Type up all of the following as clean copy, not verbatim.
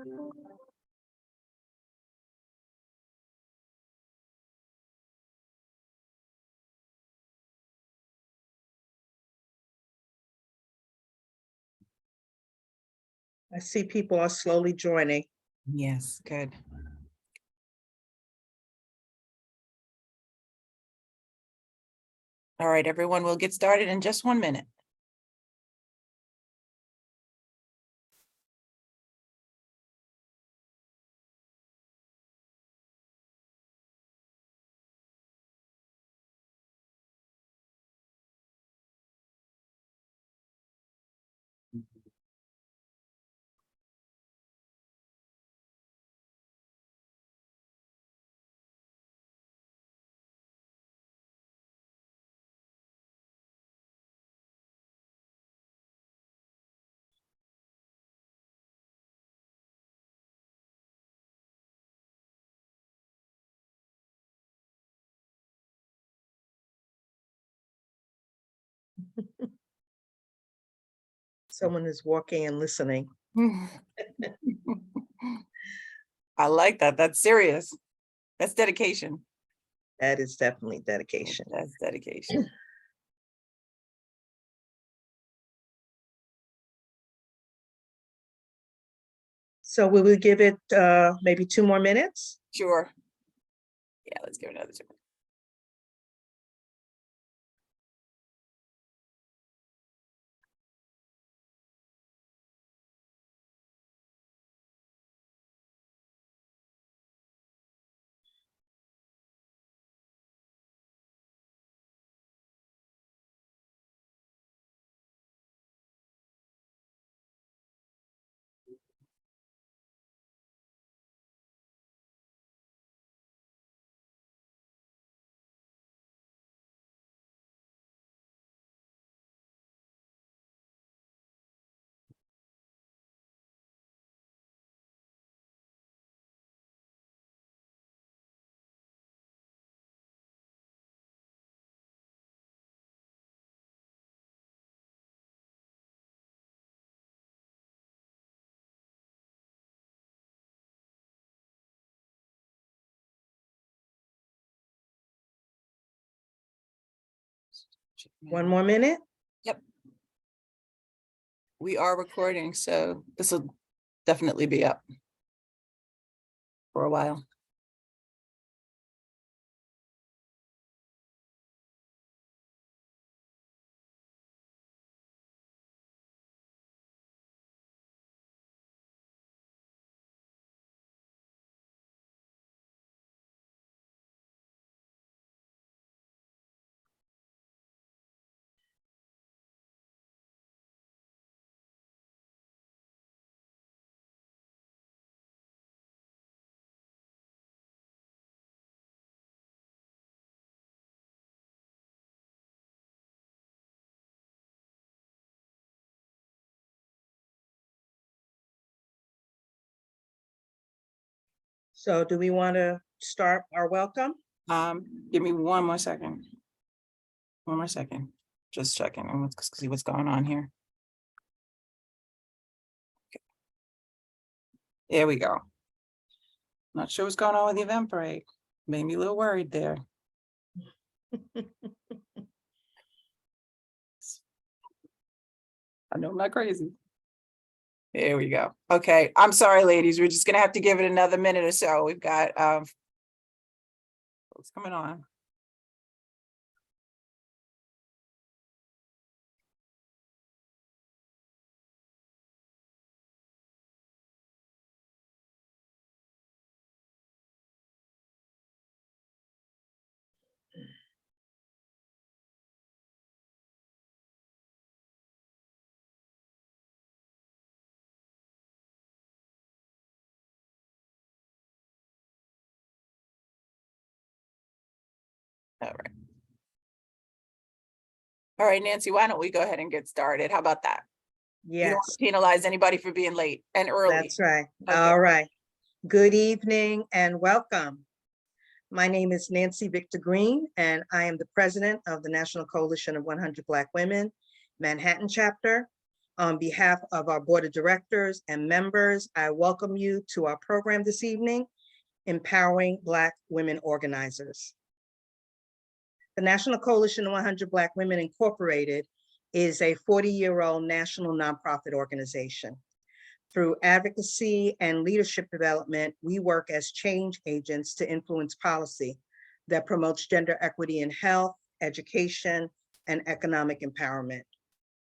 I see people are slowly joining. Yes, good. All right, everyone, we'll get started in just 1 minute. Someone is walking and listening. I like that. That's serious. That's dedication. That is definitely dedication. That's dedication. So will we give it maybe 2 more minutes? Sure. Yeah, let's give it another 2 minutes. One more minute? Yep. We are recording, so this will definitely be up for a while. So do we want to start our welcome? Give me 1 more second. 1 more second. Just checking and let's see what's going on here. Okay. There we go. Not sure what's going on with the Eventbrite. Made me a little worried there. I know I'm not crazy. There we go. Okay, I'm sorry, ladies. We're just gonna have to give it another minute or so. We've got what's coming on. All right. All right, Nancy, why don't we go ahead and get started? How about that? You don't Yes, penalize anybody for being late and early. that's right. Okay. All right. Good evening and welcome. My name is Nancy Victor Green, and I am the president of the National Coalition of 100 Black Women, Manhattan chapter. On behalf of our Board of Directors and members, I welcome you to our program this evening, Empowering Black Women Organizers. The National Coalition of 100 Black Women Incorporated is a 40-year-old national nonprofit organization. Through advocacy and leadership development, we work as change agents to influence policy that promotes gender equity in health, education, and economic empowerment.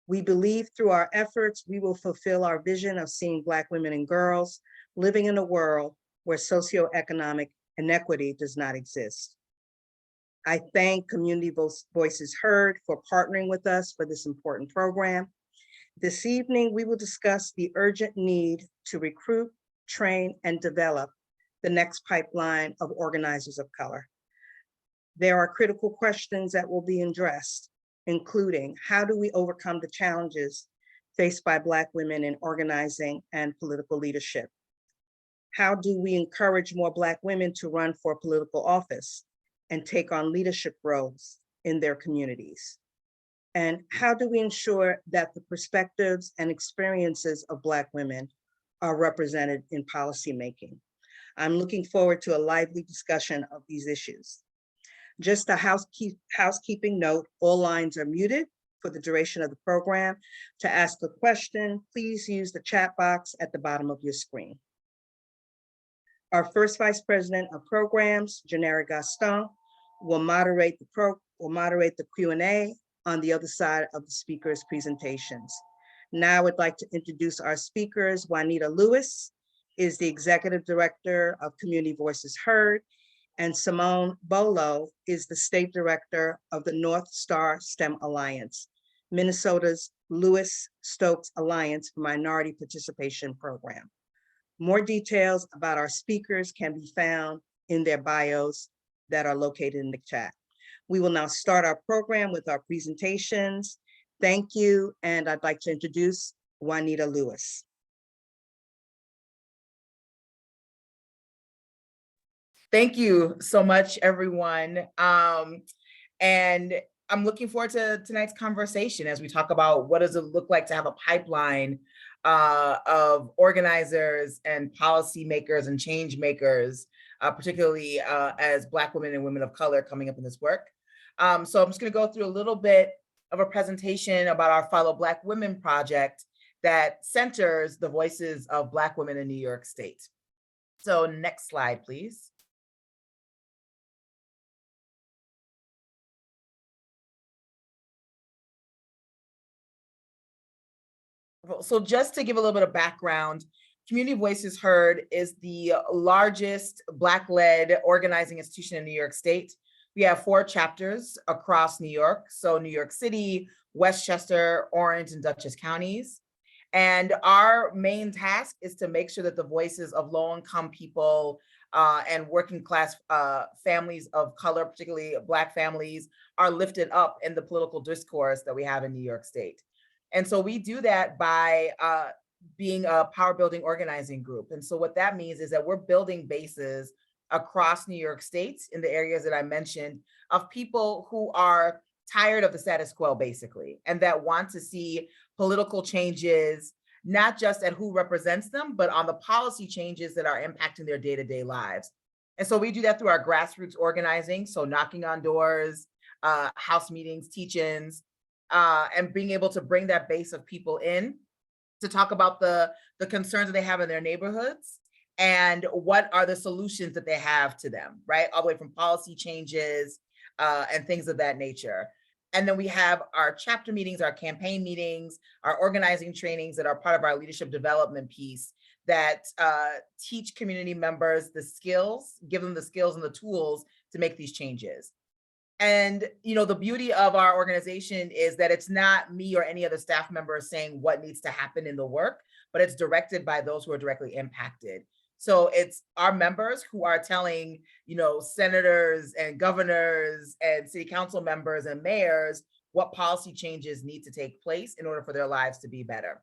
We believe through our efforts, we will fulfill our vision of seeing Black women and girls living in a world where socioeconomic inequity does not exist. I thank Community Voices Heard for partnering with us for this important program. This evening, we will discuss the urgent need to recruit, train, and develop the next pipeline of organizers of color. There are critical questions that will be addressed, including how do we overcome the challenges faced by Black women in organizing and political leadership? How do we encourage more Black women to run for political office and take on leadership roles in their communities? And how do we ensure that the perspectives and experiences of Black women are represented in policymaking? I'm looking forward to a lively discussion of these issues. Just a housekeeping note, all lines are muted for the duration of the program. To ask a question, please use the chat box at the bottom of your screen. Our first Vice President of Programs, Janera Gaston, will moderate the Q&A on the other side of the speakers' presentations. Now I would like to introduce our speakers. Juanita Lewis is the Executive Director of Community Voices Heard, and Simone Bolo is the State Director of the North Star STEM Alliance, Minnesota's Lewis Stokes Alliance for Minority Participation Program. More details about our speakers can be found in their bios that are located in the chat. We will now start our program with our presentations. Thank you, and I'd like to introduce Juanita Lewis. Thank you so much, everyone. And I'm looking forward to tonight's conversation as we talk about what does it look like to have a pipeline of organizers and policymakers and change makers, particularly as Black women and women of color coming up in this work. So I'm just going to go through a little bit of a presentation about our Follow Black Women project that centers the voices of Black women in New York State. So next slide, please. So just to give a little bit of background, Community Voices Heard is the largest Black-led organizing institution in New York State. We have 4 chapters across New York, so New York City, Westchester, Orange, and Dutchess counties. And our main task is to make sure that the voices of low-income people and working class families of color, particularly Black families, are lifted up in the political discourse that we have in New York State. And so we do that by being a power building organizing group. And so what that means is that we're building bases across New York State in the areas that I mentioned of people who are tired of the status quo, basically, and that want to see political changes, not just at who represents them, but on the policy changes that are impacting their day-to-day lives. And so we do that through our grassroots organizing, so knocking on doors, house meetings, teach-ins, and being able to bring that base of people in to talk about the concerns that they have in their neighborhoods and what are the solutions that they have to them, right? All the way from policy changes and things of that nature. And then we have our chapter meetings, our campaign meetings, our organizing trainings that are part of our leadership development piece that teach community members the skills, give them the skills and the tools to make these changes. And, you know, the beauty of our organization is that it's not me or any other staff member saying what needs to happen in the work, but it's directed by those who are directly impacted. So it's our members who are telling, you know, senators and governors and city council members and mayors what policy changes need to take place in order for their lives to be better.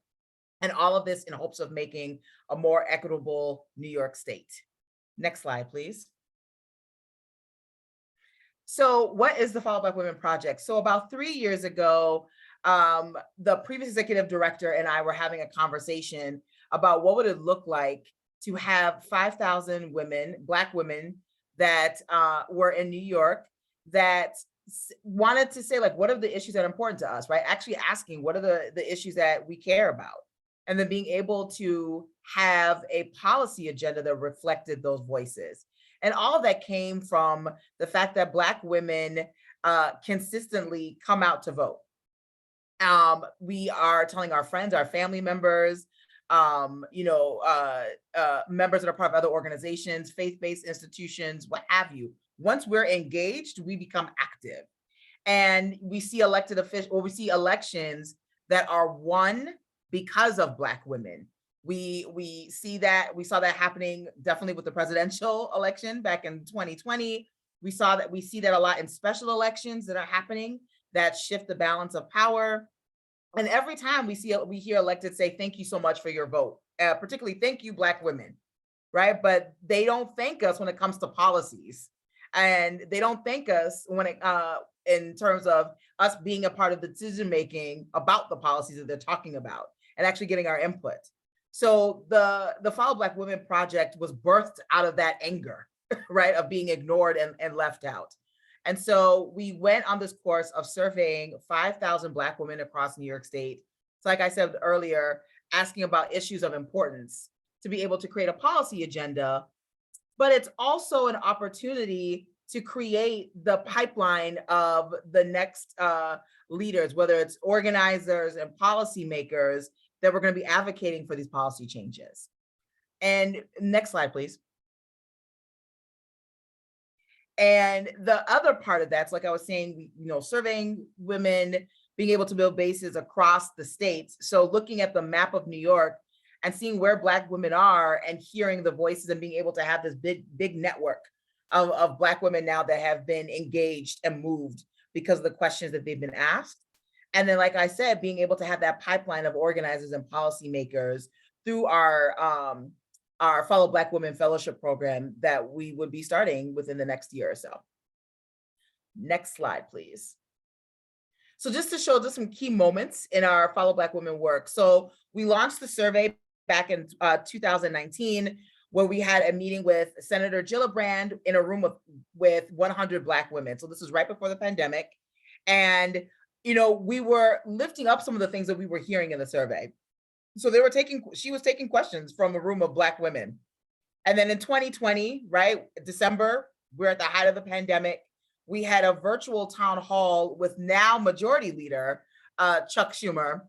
And all of this in hopes of making a more equitable New York State. Next slide, please. So what is the Follow Black Women Project? So about 3 years ago, The previous executive director and I were having a conversation about what would it look like to have 5,000 women, Black women that were in New York that wanted to say, like, what are the issues that are important to us, right? Actually asking, what are the issues that we care about? And then being able to have a policy agenda that reflected those voices. And all of that came from the fact that Black women consistently come out to vote. We are telling our friends, our family members, members that are part of other organizations, faith-based institutions, what have you. Once we're engaged, we become active. And we see elected officials, or we see elections that are won because of Black women. We saw that happening definitely with the presidential election back in 2020. We see that a lot in special elections that are happening that shift the balance of power. And every time we hear elected say, thank you so much for your vote, particularly thank you, Black women, right? But they don't thank us when it comes to policies. And they don't thank us when in terms of us being a part of the decision-making about the policies that they're talking about and actually getting our input. So the Follow Black Women Project was birthed out of that anger, right? Of being ignored and left out. And so we went on this course of surveying 5,000 Black women across New York State. So like I said earlier, asking about issues of importance to be able to create a policy agenda, but it's also an opportunity to create the pipeline of the next leaders, whether it's organizers and policymakers that we're going to be advocating for these policy changes. And next slide, please. And the other part of that's, like I was saying, surveying women, being able to build bases across the states. So looking at the map of New York and seeing where Black women are and hearing the voices and being able to have this big network of Black women now that have been engaged and moved because of the questions that they've been asked. And then, like I said, being able to have that pipeline of organizers and policymakers through our Follow Black Women Fellowship program that we would be starting within the next year or so. Next slide, please. So just to show just some key moments in our Follow Black Women work. So we launched the survey back in 2019, where we had a meeting with Senator Gillibrand in a room with 100 Black women. So this was right before the pandemic. And we were lifting up some of the things that we were hearing in the survey. So she was taking questions from a room of Black women. And then in 2020, right, December, we're at the height of the pandemic. We had a virtual town hall with now Majority Leader Chuck Schumer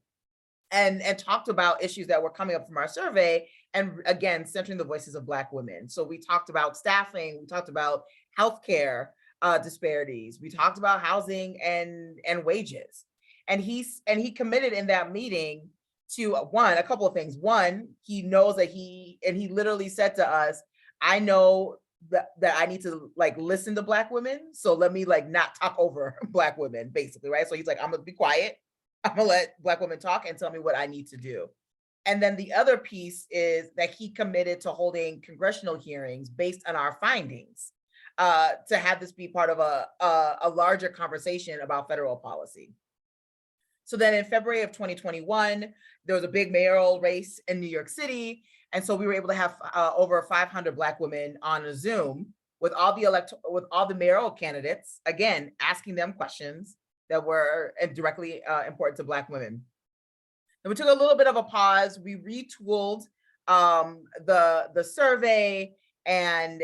and talked about issues that were coming up from our survey. And again, centering the voices of Black women. So we talked about staffing, we talked about healthcare disparities, we talked about housing and wages. And he committed in that meeting to a couple of things. One, he knows that he literally said to us, I know that I need to listen to Black women. So let me not talk over Black women, basically, right? So he's like, I'm gonna be quiet. I'm gonna let Black women talk and tell me what I need to do. And then the other piece is that he committed to holding congressional hearings based on our findings to have this be part of a larger conversation about federal policy. So then in February of 2021, there was a big mayoral race in New York City. And so we were able to have over 500 Black women on a Zoom with all the mayoral candidates, again, asking them questions that were directly important to Black women. And we took a little bit of a pause. We retooled the survey and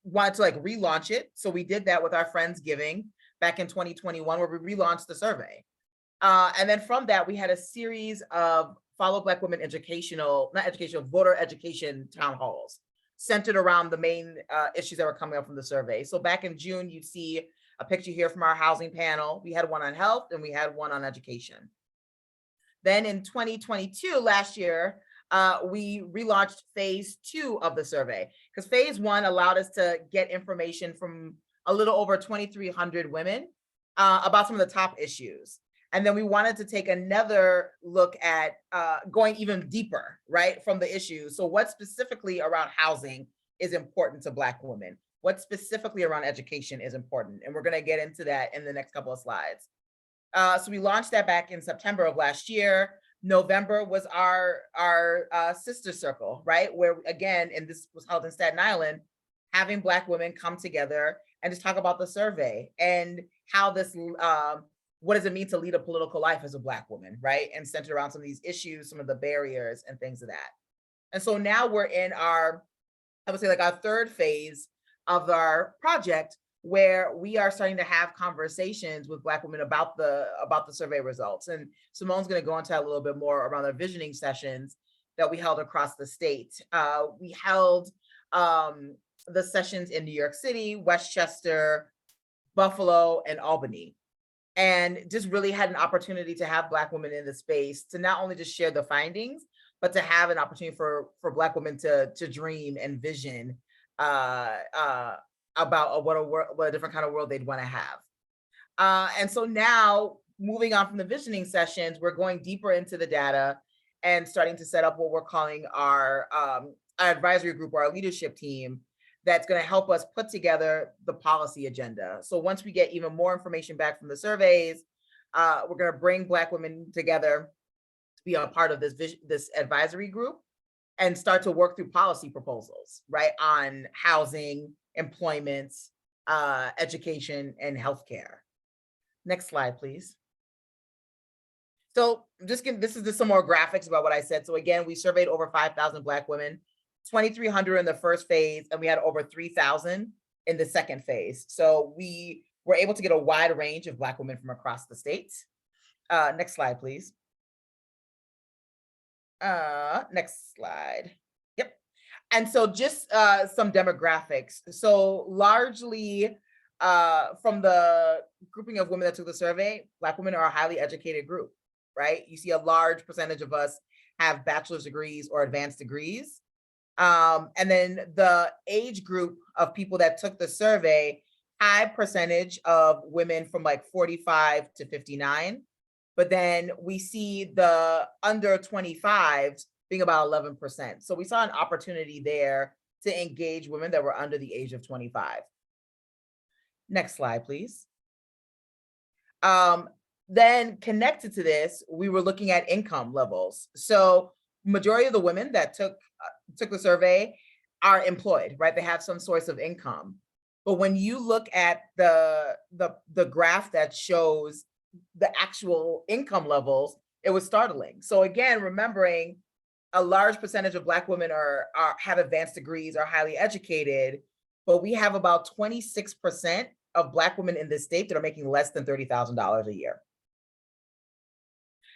wanted to relaunch it. So we did that with our Friendsgiving back in 2021, where we relaunched the survey. And then from that, we had a series of Follow Black Women voter education town halls centered around the main issues that were coming up from the survey. So back in June, you'd see a picture here from our housing panel. We had one on health and we had one on education. Then in 2022, last year, we relaunched phase 2 of the survey, because phase 1 allowed us to get information from a little over 2,300 women about some of the top issues. And then we wanted to take another look at going even deeper, right, from the issues. So what specifically around housing is important to Black women? What specifically around education is important? And we're going to get into that in the next couple of slides. So we launched that back in September of last year. November was our sister circle, right? Where again, and this was held in Staten Island, having Black women come together and just talk about the survey and how this, what does it mean to lead a political life as a Black woman, right? And centered around some of these issues, some of the barriers and things of that. And so now we're in our, I would say like our third phase of our project, where we are starting to have conversations with Black women about the survey results. And Simone's going to go into that a little bit more around our visioning sessions that we held across the state. We held the sessions in New York City, Westchester, Buffalo, and Albany. And just really had an opportunity to have Black women in the space to not only just share the findings, but to have an opportunity for Black women to dream and vision about what a different kind of world they'd want to have. And so now, moving on from the visioning sessions, we're going deeper into the data and starting to set up what we're calling our advisory group or our leadership team that's going to help us put together the policy agenda. So once we get even more information back from the surveys, we're going to bring Black women together to be a part of this advisory group and start to work through policy proposals, right, on housing, employment, education, and healthcare. Next slide, please. So this is just some more graphics about what I said. So again, we surveyed over 5,000 Black women, 2,300 in the first phase, and we had over 3,000 in the second phase. So we were able to get a wide range of Black women from across the state. Next slide, please. Next slide. Yep. And so just some demographics. So largely from the grouping of women that took the survey, Black women are a highly educated group, right? You see a large percentage of us have bachelor's degrees or advanced degrees. And then the age group of people that took the survey, high percentage of women from like 45 to 59. But then we see the under 25s being about 11%. So we saw an opportunity there to engage women that were under the age of 25. Next slide, please. Then connected to this, we were looking at income levels. So majority of the women that took the survey are employed, right? They have some source of income. But when you look at the graph that shows the actual income levels, it was startling. So again, remembering a large percentage of Black women have advanced degrees, are highly educated, but we have about 26% of Black women in this state that are making less than $30,000 a year.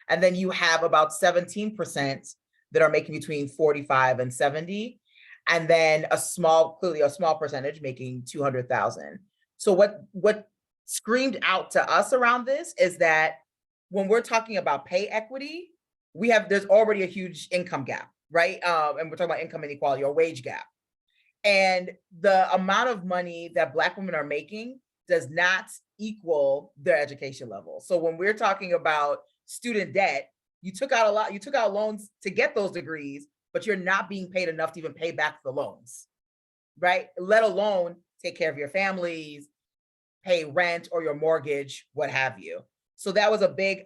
And then you have about 17% that are making between 45 and 70. And then clearly a small percentage making 200,000. So what screamed out to us around this is that when we're talking about pay equity, there's already a huge income gap, right? And we're talking about income inequality or wage gap. And the amount of money that Black women are making does not equal their education level. So when we're talking about student debt, you took out loans to get those degrees, but you're not being paid enough to even pay back the loans, right? Let alone take care of your families, pay rent or your mortgage, what have you. So that was a big,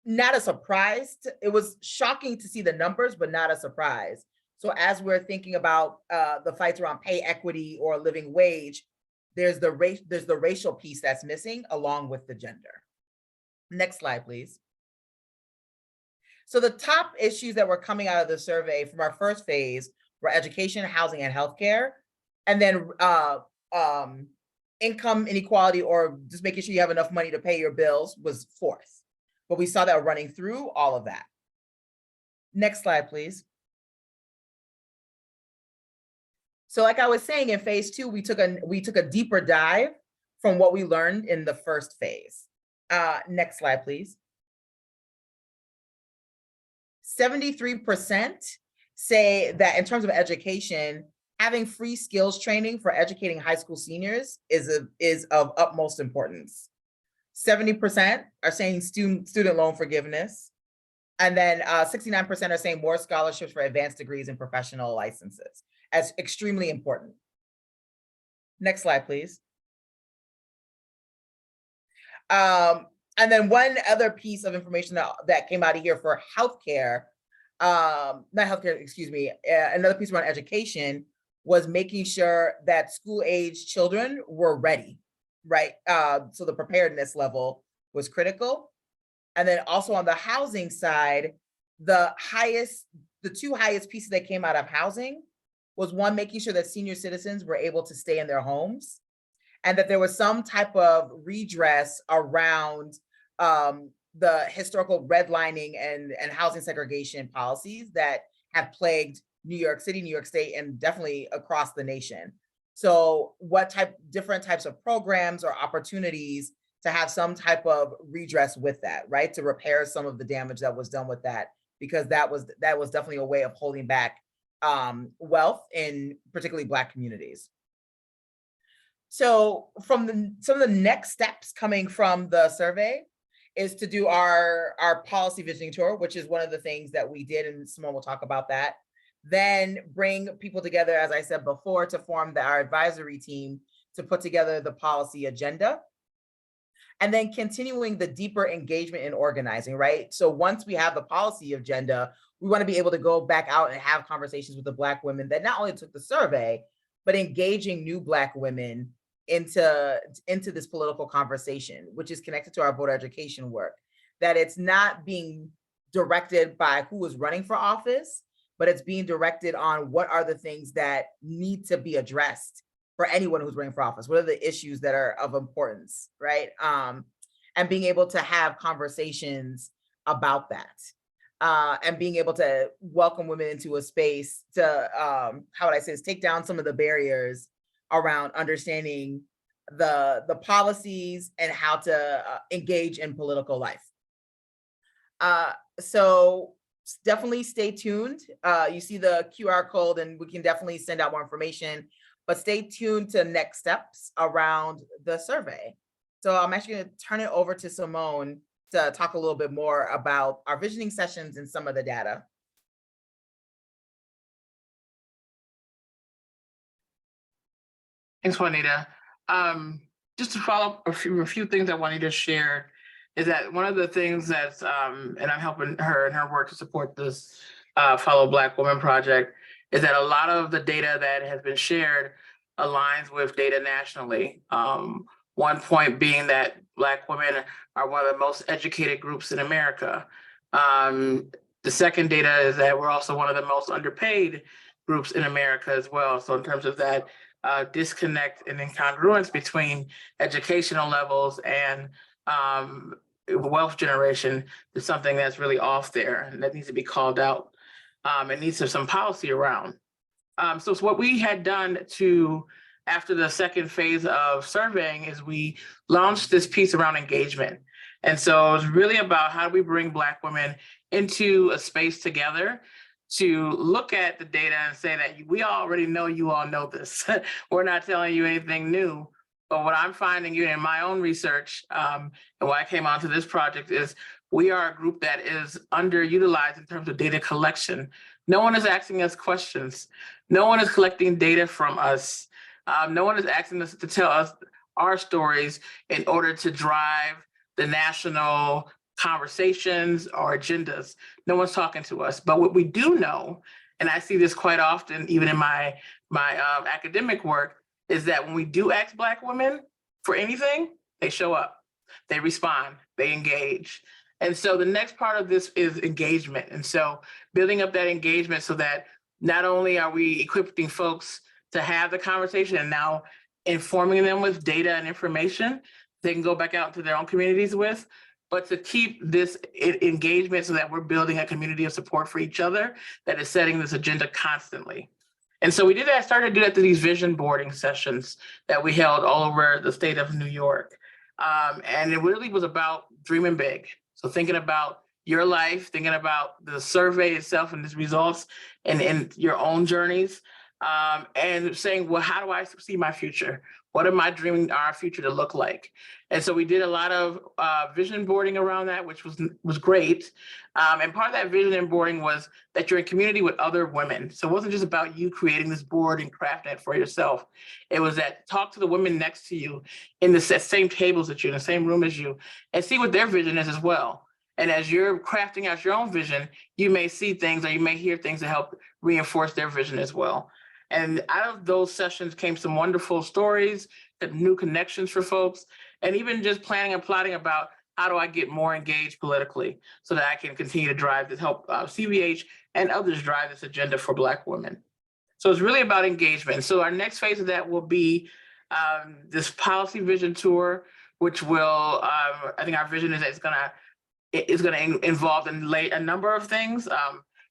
not a surprise. It was shocking to see the numbers, but not a surprise. So as we're thinking about the fights around pay equity or living wage, there's the racial piece that's missing along with the gender. Next slide, please. So the top issues that were coming out of the survey from our first phase were education, housing, and healthcare. And then income inequality or just making sure you have enough money to pay your bills was fourth. But we saw that running through all of that. Next slide, please. So like I was saying, in phase two, we took a deeper dive from what we learned in the first phase. Next slide, please. 73% say that in terms of education, having free skills training for educating high school seniors is of utmost importance. 70% are saying student loan forgiveness. And then 69% are saying more scholarships for advanced degrees and professional licenses as extremely important. Next slide, please. And then one other piece of information that came out of here for healthcare, not healthcare, excuse me, another piece around education was making sure that school age children were ready, right? So the preparedness level was critical. And then also on the housing side, the two highest pieces that came out of housing was one, making sure that senior citizens were able to stay in their homes, and that there was some type of redress around the historical redlining and housing segregation policies that have plagued New York City, New York State, and definitely across the nation. So different types of programs or opportunities to have some type of redress with that, right? To repair some of the damage that was done with that, because that was definitely a way of holding back wealth in particularly Black communities. So some of the next steps coming from the survey is to do our policy visioning tour, which is one of the things that we did, and Simone will talk about that. Then bring people together, as I said before, to form our advisory team to put together the policy agenda. And then continuing the deeper engagement in organizing, right? So once we have the policy agenda, we want to be able to go back out and have conversations with the Black women that not only took the survey, but engaging new Black women into this political conversation, which is connected to our voter education work. That it's not being directed by who is running for office, but it's being directed on what are the things that need to be addressed for anyone who's running for office. What are the issues that are of importance, right? And being able to have conversations about that. And being able to welcome women into a space to, how would I say this, take down some of the barriers around understanding the policies and how to engage in political life. So definitely stay tuned. You see the QR code and we can definitely send out more information, but stay tuned to next steps around the survey. So I'm actually going to turn it over to Simone to talk a little bit more about our visioning sessions and some of the data. Thanks, Juanita. Just to follow up a few things that Juanita shared is that one of the things that's, and I'm helping her in her work to support this Follow Black Women project, is that a lot of the data that has been shared aligns with data nationally. One point being that Black women are one of the most educated groups in America. The second data is that we're also one of the most underpaid groups in America as well. So in terms of that disconnect and incongruence between educational levels and wealth generation is something that's really off there and that needs to be called out. It needs some policy around. So what we had done after the second phase of surveying is we launched this piece around engagement. And so it's really about how do we bring Black women into a space together to look at the data and say that we already know you all know this. We're not telling you anything new. But what I'm finding in my own research and why I came onto this project is we are a group that is underutilized in terms of data collection. No one is asking us questions. No one is collecting data from us. No one is asking us to tell us our stories in order to drive the national conversations or agendas. No one's talking to us. But what we do know, and I see this quite often, even in my academic work, is that when we do ask Black women for anything, they show up, they respond, they engage. And so the next part of this is engagement. And so building up that engagement so that not only are we equipping folks to have the conversation and now informing them with data and information they can go back out to their own communities with, but to keep this engagement so that we're building a community of support for each other that is setting this agenda constantly. And so we started to do that through these vision boarding sessions that we held all over the state of New York. And it really was about dreaming big. So thinking about your life, thinking about the survey itself and its results and your own journeys, and saying, well, how do I see my future? What am I dreaming our future to look like? And so we did a lot of vision boarding around that, which was great. And part of that vision boarding was that you're in community with other women. So it wasn't just about you creating this board and crafting it for yourself. It was that talk to the women next to you in the same tables that you, in the same room as you, and see what their vision is as well. And as you're crafting out your own vision, you may see things or you may hear things that help reinforce their vision as well. And out of those sessions came some wonderful stories, new connections for folks, and even just planning and plotting about how do I get more engaged politically so that I can continue to drive this, help CVH and others drive this agenda for Black women. So it's really about engagement. So our next phase of that will be this policy vision tour, which will, I think our vision is that it's gonna involve a number of things.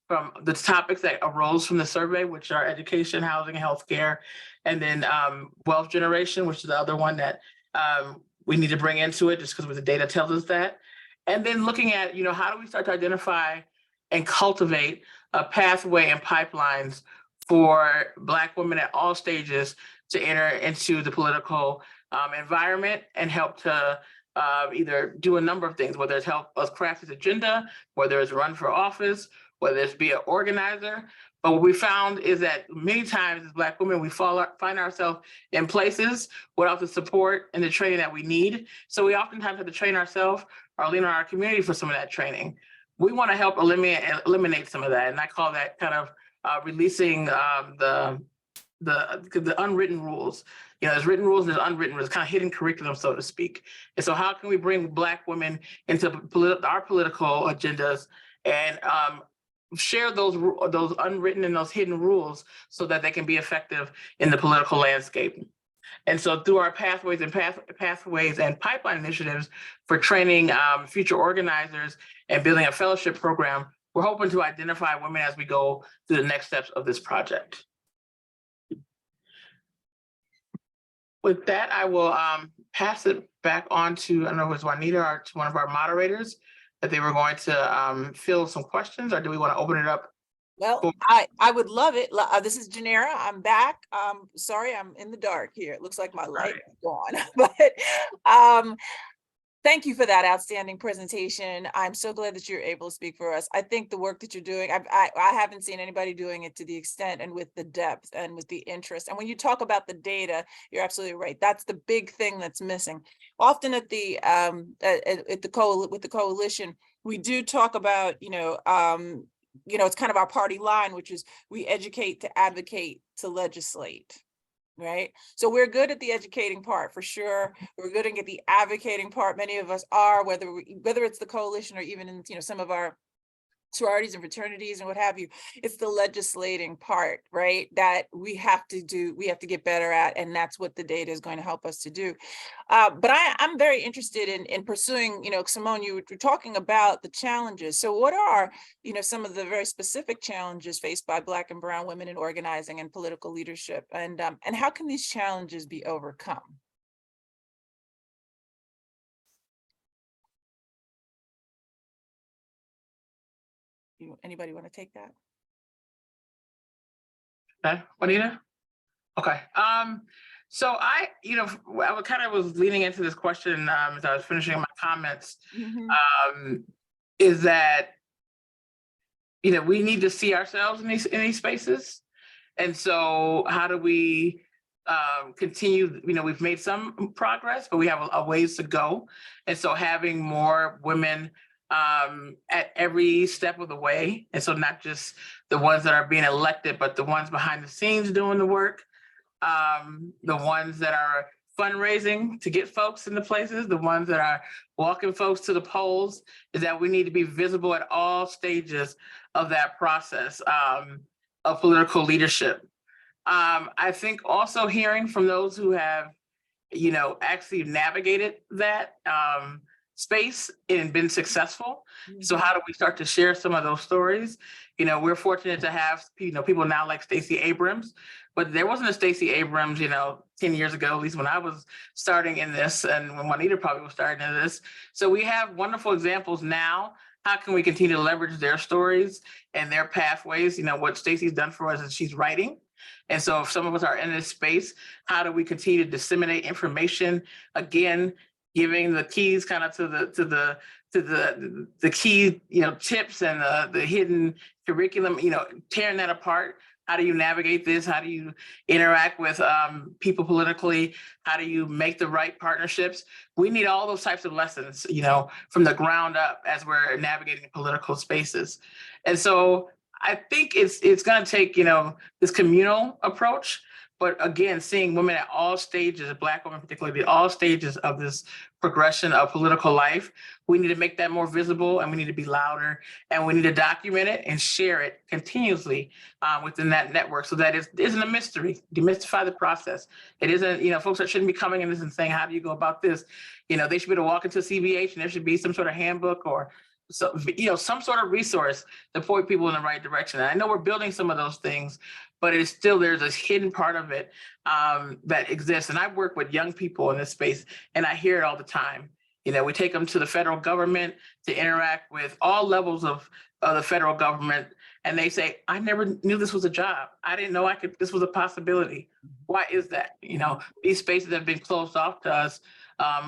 From the topics that arose from the survey, which are education, housing, and healthcare, and then wealth generation, which is the other one that we need to bring into it just because the data tells us that. And then looking at, how do we start to identify and cultivate a pathway and pipelines for Black women at all stages to enter into the political environment and help to either do a number of things, whether it's help us craft this agenda, whether it's run for office, whether it's be an organizer. But what we found is that many times as Black women, we find ourselves in places without the support and the training that we need. So we oftentimes have to train ourselves or lean on our community for some of that training. We want to help eliminate some of that. And I call that kind of releasing the unwritten rules. There's written rules and there's unwritten rules, kind of hidden curriculum, so to speak. And so how can we bring Black women into our political agendas and share those unwritten and those hidden rules so that they can be effective in the political landscape? And so through our pathways and pipeline initiatives for training future organizers and building a fellowship program, we're hoping to identify women as we go through the next steps of this project. With that, I will pass it back on to, I don't know if it's Juanita or to one of our moderators, that they were going to field some questions, or do we want to open it up? Well, I would love it. This is Janera. I'm back. Sorry, I'm in the dark here. It looks like my light is gone, but thank you for that outstanding presentation. I'm so glad that you're able to speak for us. I think the work that you're doing, I haven't seen anybody doing it to the extent and with the depth and with the interest. And when you talk about the data, you're absolutely right. That's the big thing that's missing. Often at the with the coalition, we do talk about, it's kind of our party line, which is we educate to advocate to legislate. Right. So we're good at the educating part for sure. We're good at the advocating part. Many of us are, whether it's the coalition or even in, some of our sororities and fraternities and what have you. It's the legislating part, right? That we have to get better at. And that's what the data is going to help us to do. But I'm very interested in pursuing, Simone, you were talking about the challenges. So what are, some of the very specific challenges faced by Black and Brown women in organizing and political leadership? And how can these challenges be overcome? Anybody want to take that? Okay, Juanita? Okay. So I kind of was leaning into this question as I was finishing my comments, is that, we need to see ourselves in these spaces. And so how do we continue? We've made some progress, but we have a ways to go. And so having more women at every step of the way. And so not just the ones that are being elected, but the ones behind the scenes doing the work, the ones that are fundraising to get folks into places, the ones that are walking folks to the polls, is that we need to be visible at all stages of that process of political leadership. I think also hearing from those who have, actually navigated that space and been successful. So how do we start to share some of those stories? We're fortunate to have, people now like Stacey Abrams, but there wasn't a Stacey Abrams, 10 years ago, at least when I was starting in this, and when Juanita probably was starting in this. So we have wonderful examples now. How can we continue to leverage their stories and their pathways? What Stacey's done for us is she's writing. And so if some of us are in this space, how do we continue to disseminate information? Again, giving the keys kind of to the key, tips and the hidden curriculum, tearing that apart. How do you navigate this? How do you interact with people politically? How do you make the right partnerships? We need all those types of lessons, from the ground up as we're navigating political spaces. And so I think it's going to take, this communal approach. But again, seeing women at all stages, Black women particularly, at all stages of this progression of political life, we need to make that more visible, and we need to be louder, and we need to document it and share it continuously within that network, so that it isn't a mystery. Demystify the process. It isn't, folks that shouldn't be coming in this and saying, how do you go about this? They should be able to walk into CVH and there should be some sort of handbook or some sort of resource to point people in the right direction. And I know we're building some of those things, but it's still, there's this hidden part of it that exists. And I work with young people in this space, and I hear it all the time. We take them to the federal government to interact with all levels of the federal government, and they say, I never knew this was a job. I didn't know this was a possibility. Why is that? These spaces have been closed off to us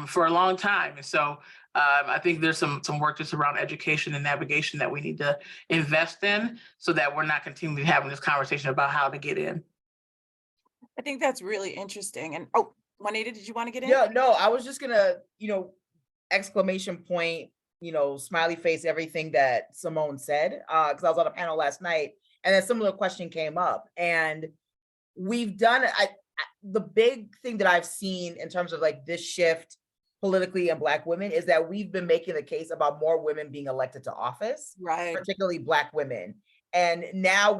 for a long time. And so I think there's some work just around education and navigation that we need to invest in, so that we're not continually having this conversation about how to get in. I think that's really interesting. And Juanita, did you want to get in? Yeah, no, I was just gonna, exclamation point, smiley face, everything that Simone said, because I was on a panel last night and a similar question came up. And we've done, the big thing that I've seen in terms of like this shift politically in Black women is that we've been making the case about more women being elected to office, Right. particularly Black women. And now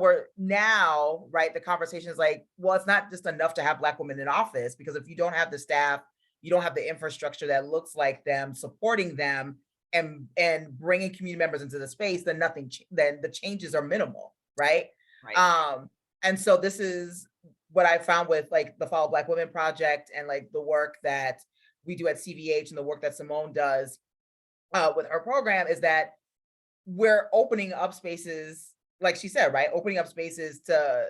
right, the conversation is like, well, it's not just enough to have Black women in office, because if you don't have the staff, you don't have the infrastructure that looks like them, supporting them and bringing community members into the space, then then the changes are minimal, right? Right. And so this is what I found with like the Follow Black Women Project and like the work that we do at CVH and the work that Simone does with her program, is that we're opening up spaces, like she said, right? Opening up spaces to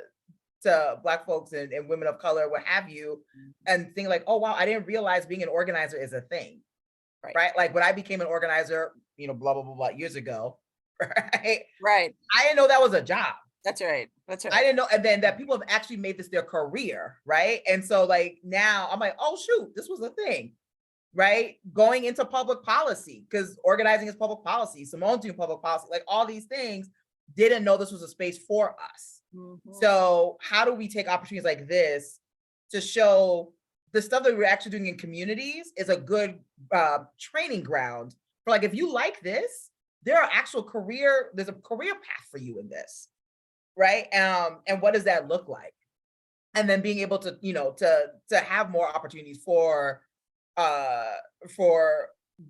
Black folks and women of color, what have you, and think like, oh, wow, I didn't realize being an organizer is a thing, right? Like when I became an organizer, blah, blah, blah, blah, years ago, right? Right. I didn't know that was a job. That's right. That's right. I didn't know. And then that people have actually made this their career, right? And so like now I'm like, oh, shoot, this was a thing, right? Going into public policy, because organizing is public policy. Simone's doing public policy, like all these things, didn't know this was a space for us. Mhm. So how do we take opportunities like this to show the stuff that we're actually doing in communities is a good training ground for, like, if you like this, there's a career path for you in this, right? And what does that look like? And then being able to, to have more opportunities for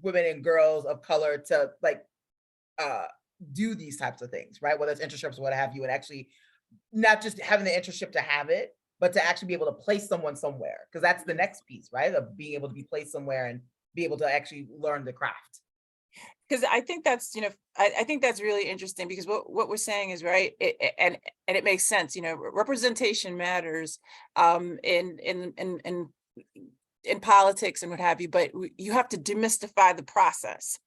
women and girls of color to like do these types of things, right? Whether it's internships or what have you, and actually not just having the internship to have it, but to actually be able to place someone somewhere, because that's the next piece, right? Of being able to be placed somewhere and be able to actually learn the craft. Because I think that's, I think that's really interesting, because what we're saying is right, and it makes sense. Representation matters in politics and what have you, but you have to demystify the process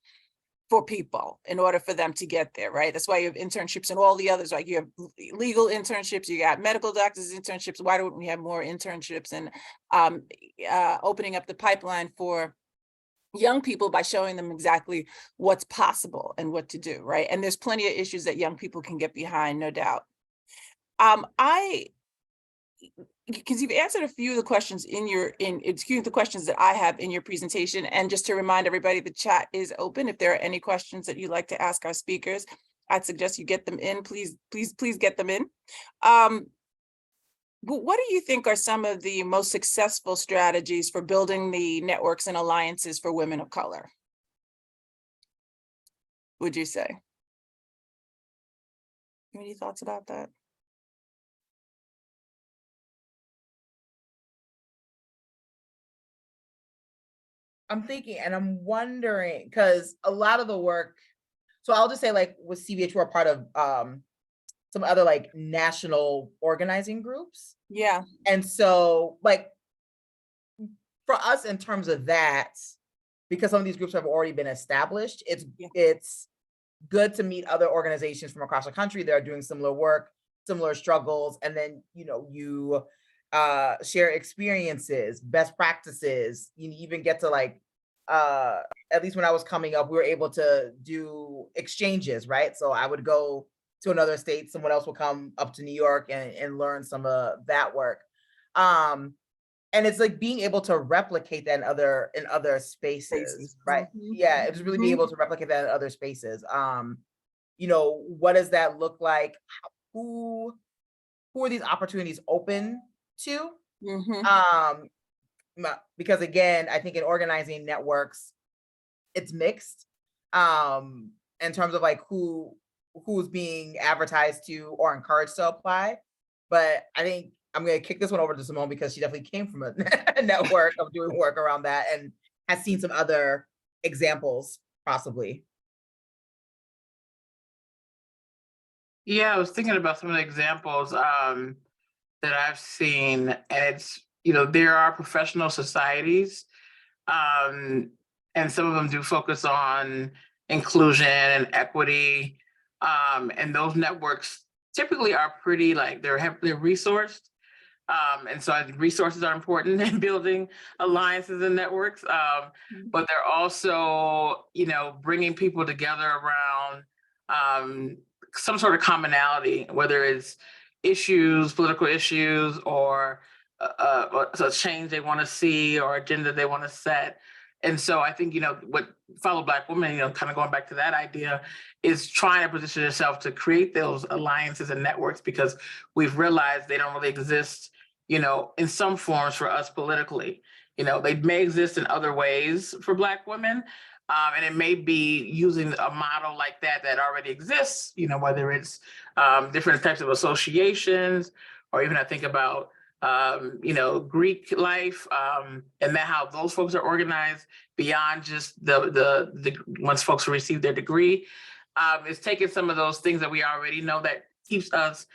for people in order for them to get there, right? That's why you have internships and all the others. Like you have legal internships, you got medical doctors internships. Why don't we have more internships? And opening up the pipeline for young people by showing them exactly what's possible and what to do, right? And there's plenty of issues that young people can get behind, no doubt. Because you've answered a few of the questions the questions that I have in your presentation. And just to remind everybody, the chat is open. If there are any questions that you'd like to ask our speakers, I'd suggest you get them in. Please get them in. But what do you think are some of the most successful strategies for building the networks and alliances for women of color? Would you say? Any thoughts about that? I'm thinking, and I'm wondering, because a lot of the work, so I'll just say, like with CVH, we're a part of some other like national organizing groups. Yeah. And so like for us in terms of that, because some of these groups have already been established, Yeah. it's good to meet other organizations from across the country that are doing similar work, similar struggles, and then you share experiences, best practices. You even get to like at least when I was coming up, we were able to do exchanges, right? So I would go to another state, someone else would come up to New York and learn some of that work. And it's like being able to replicate that in other spaces, Spaces. right? Mhm. Yeah, it's really being able to replicate that in other spaces. What does that look like? Who are these opportunities open to? Mhm. Because again, I think in organizing networks, it's mixed in terms of like who's being advertised to or encouraged to apply. But I think I'm going to kick this one over to Simone because she definitely came from a network of doing work around that and has seen some other examples possibly. Yeah, I was thinking about some of the examples that I've seen, and it's, there are professional societies, and some of them do focus on inclusion and equity. And those networks typically are pretty like they're heavily resourced. And so I think resources are important in building alliances and networks, but they're also, bringing people together around some sort of commonality, whether it's issues, political issues, or a change they want to see or agenda they want to set. And so I think, what Follow Black Women, kind of going back to that idea, is trying to position yourself to create those alliances and networks because we've realized they don't really exist, in some forms for us politically. They may exist in other ways for Black women. And it may be using a model like that already exists, whether it's different types of associations, or even I think about Greek life, and that how those folks are organized beyond just the once folks receive their degree. It's taking some of those things that we already know that keeps us,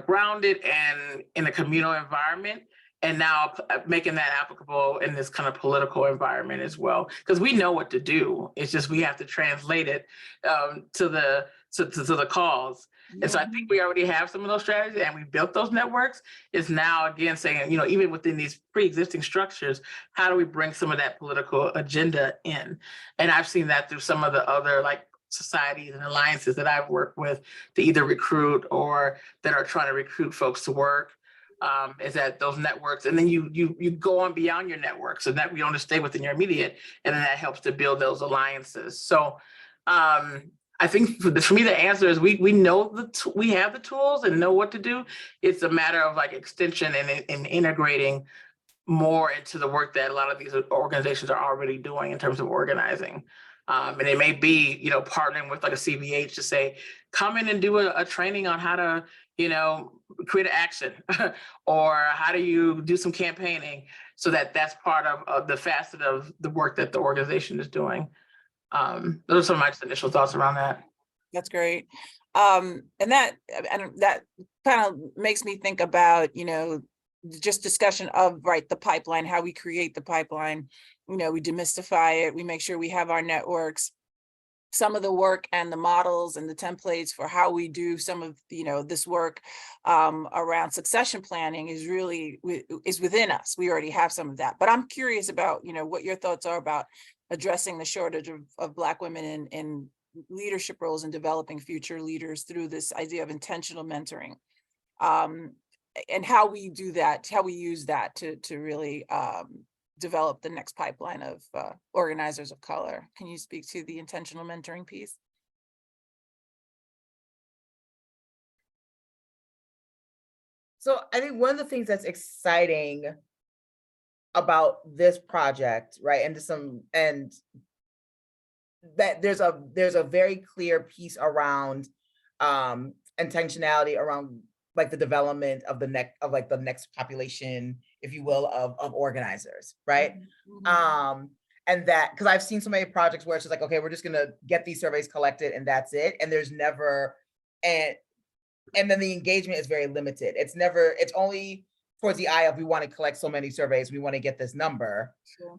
grounded and in a communal environment, and now making that applicable in this kind of political environment as well. Because we know what to do. It's just we have to translate it to the cause. And so I think we already have some of those strategies and we built those networks. It's now again saying, even within these pre-existing structures, how do we bring some of that political agenda in? And I've seen that through some of the other like societies and alliances that I've worked with to either recruit or that are trying to recruit folks to work. Is that those networks, and then you go on beyond your network, so that we don't just stay within your immediate, and then that helps to build those alliances. So I think for me, the answer is we know we have the tools and know what to do. It's a matter of like extension and integrating more into the work that a lot of these organizations are already doing in terms of organizing. And it may be, partnering with like a CVH to say, come in and do a training on how to, create an action or how do you do some campaigning, so that's part of the facet of the work that the organization is doing. Those are some of my initial thoughts around that. That's great. And that kind of makes me think about, just discussion of the pipeline, how we create the pipeline. We demystify it. We make sure we have our networks. Some of the work and the models and the templates for how we do some of this work around succession planning is within us. We already have some of that. But I'm curious about what your thoughts are about addressing the shortage of Black women in leadership roles and developing future leaders through this idea of intentional mentoring, and how we do that, how we use that to really develop the next pipeline of organizers of color. Can you speak to the intentional mentoring piece? So I think one of the things that's exciting about this project, right, and that there's a very clear piece around intentionality around like the development of the next population, if you will, of organizers, right? Mm-hmm. And that, because I've seen so many projects where it's just like, okay, we're just gonna get these surveys collected and that's it, and there's never And then the engagement is very limited. It's only towards the eye of, we want to collect so many surveys, we want to get this number. Sure.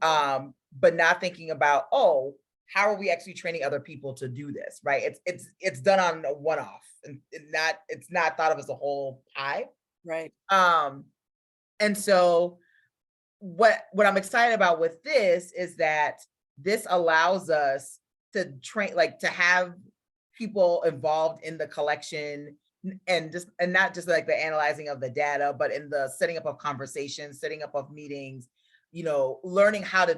But not thinking about, oh, how are we actually training other people to do this, right? It's done on a one-off, and it's not thought of as a whole pie. Right. And so what I'm excited about with this is that this allows us to train, like to have people involved in the collection and not just like the analyzing of the data, but in the setting up of conversations, setting up of meetings, learning how to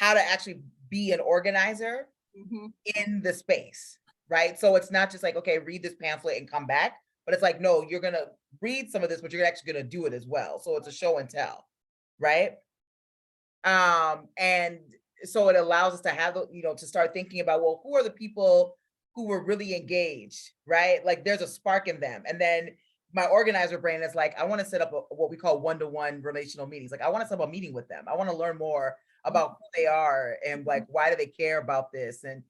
actually be an organizer Mhm. in the space, right? So it's not just like, okay, read this pamphlet and come back, but it's like, no, you're gonna read some of this, but you're actually gonna do it as well. So it's a show and tell, right? And so it allows us to have, to start thinking about, well, who are the people who were really engaged, right? Like there's a spark in them. And then my organizer brain is like, I want to set up what we call one-to-one relational meetings. Like I want to set up a meeting with them. I want to learn more about who they are and like, why do they care about this? And,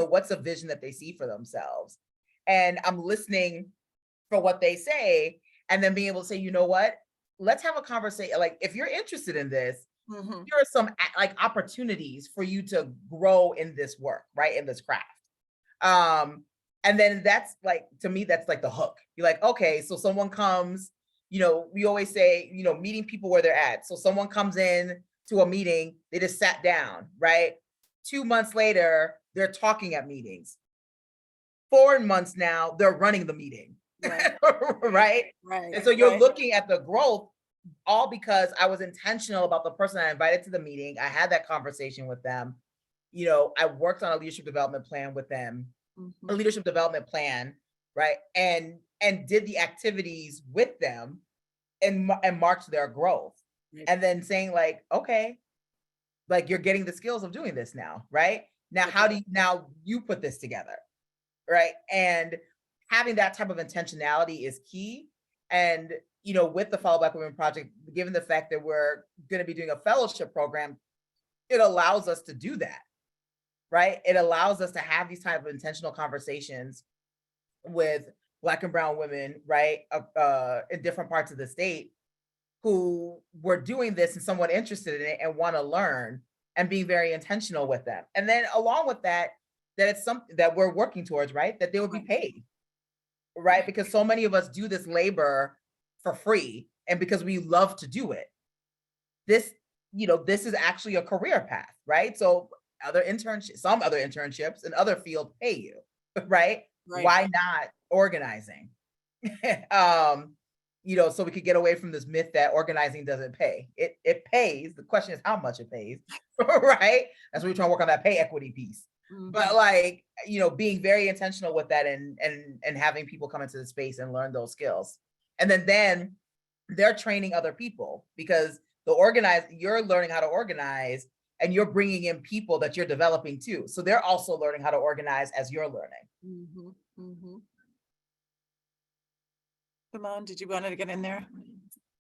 what's a vision that they see for themselves? And I'm listening for what they say, and then being able to say, you know what, let's have a conversation. Like, if you're interested in this, Mhm. here are some like opportunities for you to grow in this work, right? In this craft. And then that's like, to me, that's like the hook. You're like, okay, so someone comes, we always say, meeting people where they're at. So someone comes in to a meeting, they just sat down, right? 2 months later, they're talking at meetings. 4 months now, they're running the meeting, Right. right? Right. And so you're right. looking at the growth, all because I was intentional about the person I invited to the meeting. I had that conversation with them. I worked on a leadership development plan with them, a Mhm. leadership development plan, right? And did the activities with them and marked their growth. Right. And then saying like, okay, like you're getting the skills of doing this now, right? Now, how do you put this together, right? And having that type of intentionality is key. And, with the Follow Black Women Project, given the fact that we're going to be doing a fellowship program, it allows us to do that, right? It allows us to have these type of intentional conversations with Black and brown women, right? In different parts of the state who were doing this and somewhat interested in it and want to learn, and being very intentional with them. And then along with that, that it's something that we're working towards, right? That they would be paid, right? Because so many of us do this labor for free and because we love to do it. This is actually a career path, right? So some other internships in other fields pay you, right? Right. Why not organizing? So we could get away from this myth that organizing doesn't pay. It pays. The question is how much it pays, right? That's what we're trying to work on, that pay equity piece. But like, being very intentional with that and having people come into the space and learn those skills. And then they're training other people, because you're learning how to organize and you're bringing in people that you're developing too. So they're also learning how to organize as you're learning. Mhm. Mhm. Simone, did you want to get in there?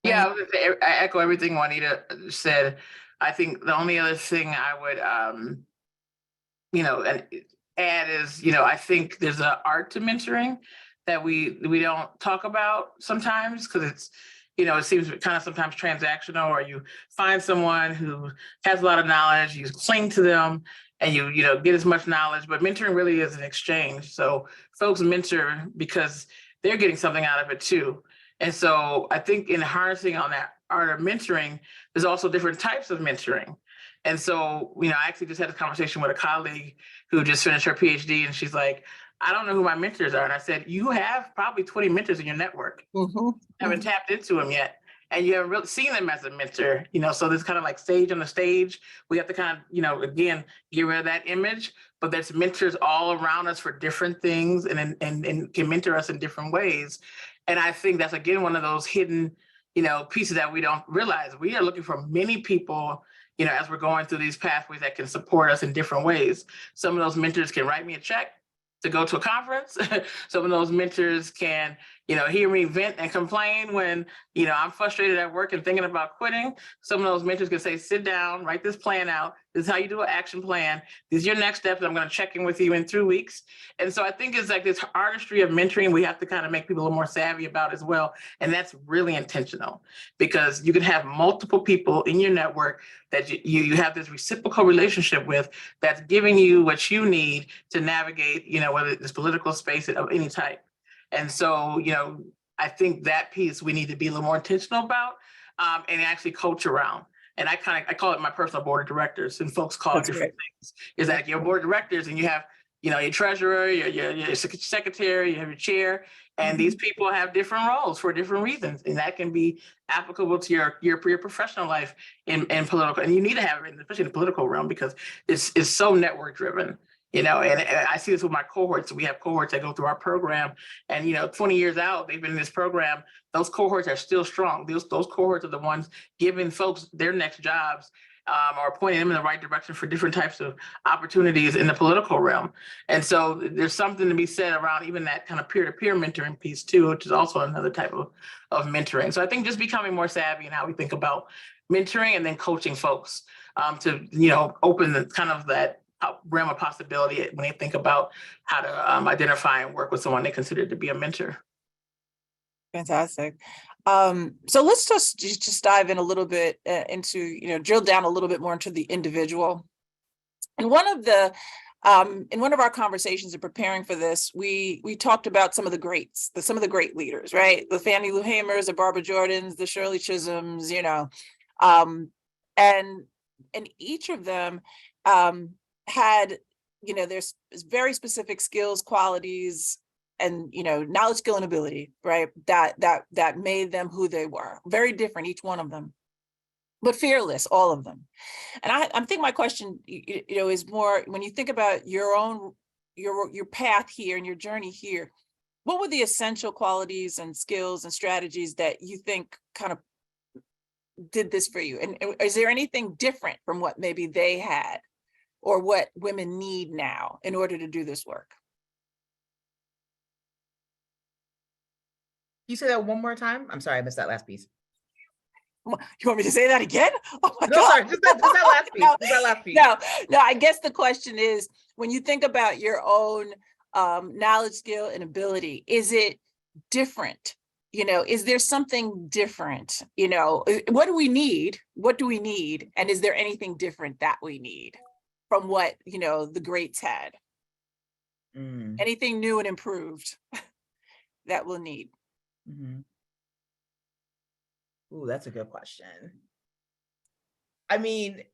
Yeah, I was gonna say, I echo everything Juanita said. I think the only other thing I would, and add is, I think there's an art to mentoring that we don't talk about sometimes, because it's, it seems kind of sometimes transactional, or you find someone who has a lot of knowledge, you cling to them, and you get as much knowledge. But mentoring really is an exchange. So folks mentor because they're getting something out of it too. And so I think in harnessing on that art of mentoring, there's also different types of mentoring. And so, I actually just had a conversation with a colleague who just finished her PhD, and she's like, I don't know who my mentors are. And I said, you have probably 20 mentors in your network. Mhm. Haven't tapped into them yet. And you haven't really seen them as a mentor, so there's kind of like stage on the stage. We have to kind of, again, get rid of that image, but there's mentors all around us for different things and can mentor us in different ways. And I think that's, again, one of those hidden, pieces that we don't realize. We are looking for many people, as we're going through these pathways, that can support us in different ways. Some of those mentors can write me a check to go to a conference. Some of those mentors can, hear me vent and complain when, I'm frustrated at work and thinking about quitting. Some of those mentors can say, sit down, write this plan out. This is how you do an action plan. These are your next steps. I'm going to check in with you in 3 weeks. And so I think it's like this artistry of mentoring we have to kind of make people a little more savvy about as well. And that's really intentional, because you can have multiple people in your network that you have this reciprocal relationship with, that's giving you what you need to navigate, whether it's political space of any type. And so, I think that piece we need to be a little more intentional about, and actually coach around. And I call it my personal board of directors, and folks call it different things. Is that your board of directors, and you have, your treasurer, your secretary, you have your chair, and these people have different roles for different reasons, and that can be applicable to your professional life in political. And you need to have it, especially in the political realm, because it's so network driven. And I see this with my cohorts. We have cohorts that go through our program, and 20 years out, they've been in this program. Those cohorts are still strong. Those cohorts are the ones giving folks their next jobs, or pointing them in the right direction for different types of opportunities in the political realm. And so there's something to be said around even that kind of peer-to-peer mentoring piece too, which is also another type of mentoring. So I think just becoming more savvy in how we think about mentoring and then coaching folks, to open the kind of that realm of possibility when they think about how to identify and work with someone they consider to be a mentor. Fantastic. So let's just dive in a little bit into, drill down a little bit more into the individual. And one of the in one of our conversations in preparing for this, we talked about some of the greats, some of the great leaders, right? The Fannie Lou Hamers, the Barbara Jordans, the Shirley Chisholms, and each of them had, there's very specific skills, qualities, and knowledge, skill, and ability, right? That made them who they were. Very different, each one of them, but fearless, all of them. And I'm thinking my question, is more when you think about your own your path here and your journey here. What were the essential qualities and skills and strategies that you think kind of did this for you? And is there anything different from what maybe they had, or what women need now in order to do this work? You say that one more time? I'm sorry, I missed that last piece. You want me to say that again? Oh my No, God. sorry, just that last piece. No, Just that last piece. No, I guess the question is, when you think about your own knowledge, skill, and ability, is it different? Is there something different? What do we need? What do we need? And is there anything different that we need from what, the greats had? Anything new and improved that we'll need? Ooh, that's a good question. I mean,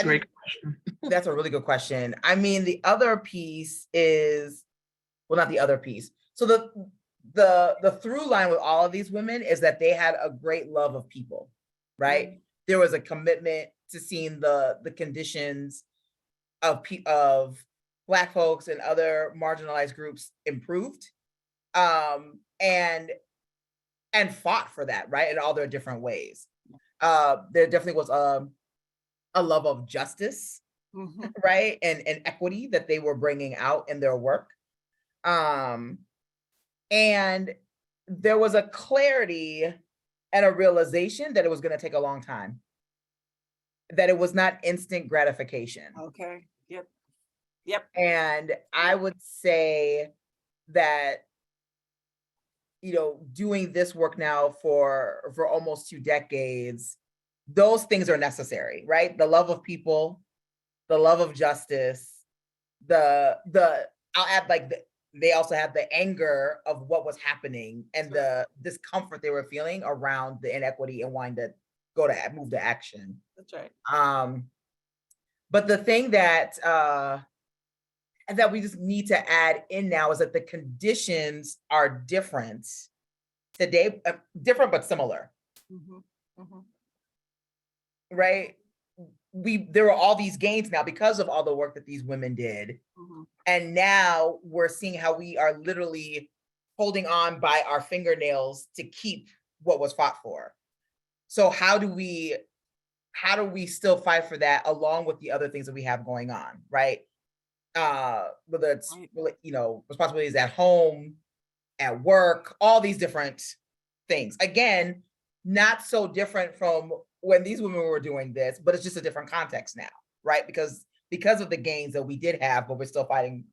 Great question. That's a really good question. I mean, the other piece is, well, not the other piece. So the through line with all of these women is that they had a great love of people, right? There was a commitment to seeing the conditions of Black folks and other marginalized groups improved, and fought for that, right? In all their different ways. There definitely was a love of justice, right? And equity that they were bringing out in their work. And there was a clarity and a realization that it was going to take a long time, that it was not instant gratification. Okay. Yep. And I would say that, doing this work now for almost 2 decades, those things are necessary, right? The love of people, the love of justice, I'll add they also had the anger of what was happening and the discomfort they were feeling around the inequity and wanting to move to action. That's right. But the thing that we just need to add in now is that the conditions are different today, different but similar. Right? There were all these gains now because of all the work that these women did. And now we're seeing how we are literally holding on by our fingernails to keep what was fought for. So how do we still fight for that along with the other things that we have going on, right? Whether it's responsibilities at home, at work, all these different things. Again, not so different from when these women were doing this, but it's just a different context now, right? Because of the gains that we did have, but we're still fighting.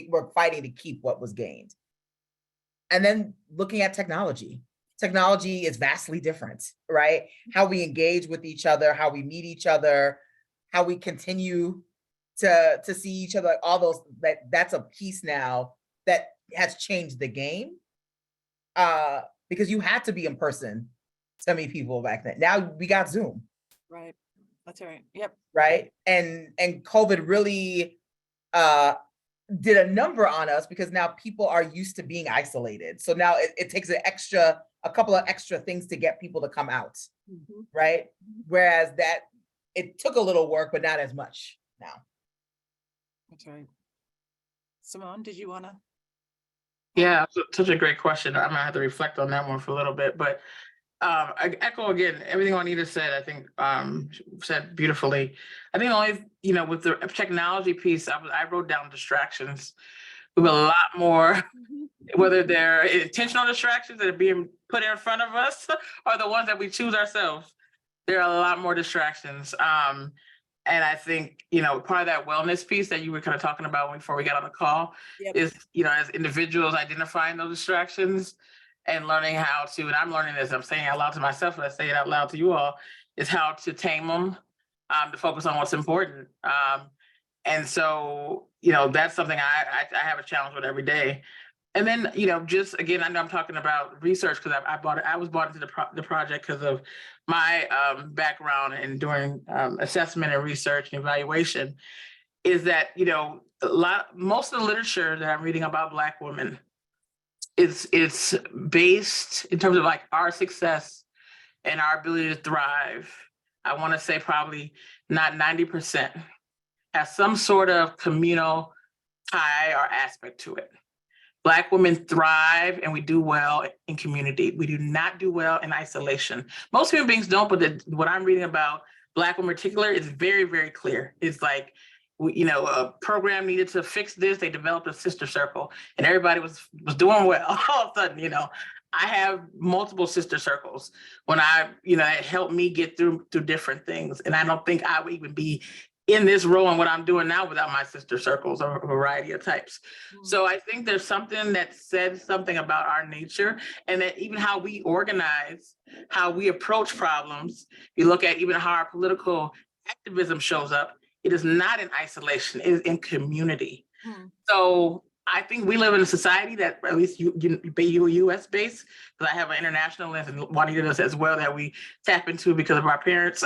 We're fighting to keep what was gained. And then looking at technology. Technology is vastly different, right? How we engage with each other, how we meet each other, how we continue to see each other, all those, that's a piece now that has changed the game. Because you had to be in person to meet people back then. Now we got Zoom. Right. That's right. Yep. Right. And COVID really did a number on us because now people are used to being isolated. So now it takes a couple of extra things to get people to come out. Mhm. Right. Whereas that it took a little work, but not as much now. That's right. Simone, did you want to? Yeah, such a great question. I'm gonna have to reflect on that one for a little bit, but I echo again everything Juanita said. I think said beautifully. I think only with the technology piece, I wrote down distractions. We have a lot more, whether they're intentional distractions that are being put in front of us, or the ones that we choose ourselves. There are a lot more distractions. And I think, part of that wellness piece that you were kind of talking about before we got on the call Yep. is, as individuals identifying those distractions and learning how to, and I'm learning this, I'm saying it out loud to myself, but I say it out loud to you all, is how to tame them, to focus on what's important. And so, that's something I have a challenge with every day. And then, just again, I know I'm talking about research because I was brought into the project because of my background in doing assessment and research and evaluation. Is that most of the literature that I'm reading about Black women it's based in terms of like our success and our ability to thrive. I want to say probably not 90% has some sort of communal tie or aspect to it. Black women thrive and we do well in community. We do not do well in isolation. Most human beings don't, but what I'm reading about Black women in particular is very, very clear. It's like, a program needed to fix this. They developed a sister circle and everybody was doing well. All of a sudden, I have multiple sister circles when it helped me get through different things. And I don't think I would even be in this role and what I'm doing now without my sister circles or a variety of types. So I think there's something that says something about our nature and that even how we organize, how we approach problems, you look at even how our political activism shows up, it is not in isolation, it is in community. So I think we live in a society that, at least US based, because I have an international lens and Juanita does as well, that we tap into because of our parents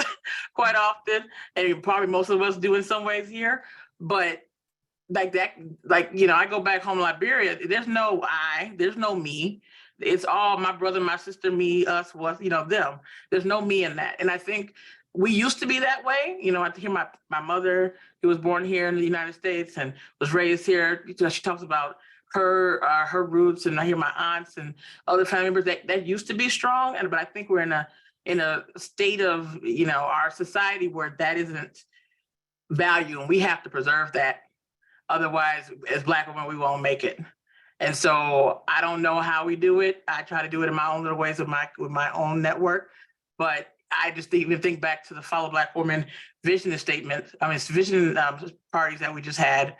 quite often, and probably most of us do in some ways here. But like that, I go back home to Liberia, there's no I, there's no me. It's all my brother, my sister, me, us, was, them. There's no me in that. And I think we used to be that way. I hear my mother, who was born here in the United States and was raised here. She talks about her roots, and I hear my aunts and other family members that used to be strong. But I think we're in a state of our society where that isn't valued, and we have to preserve that. Otherwise, as Black women, we won't make it. And so I don't know how we do it. I try to do it in my own little ways with my own network, but I just even think back to the Follow Black Women vision statement. It's vision parties that we just had.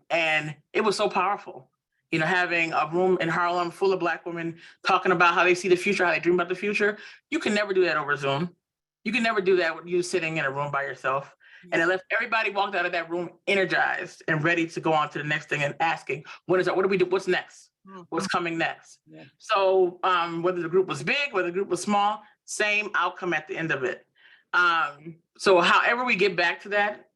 And it was so powerful, having a room in Harlem full of Black women talking about how they see the future, how they dream about the future. You can never do that over Zoom. You can never do that with you sitting in a room by yourself. And it left everybody walked out of that room energized and ready to go on to the next thing and asking, what do we do? What's next? What's coming next? Yeah. So whether the group was big, whether the group was small, same outcome at the end of it. So however we get back to that,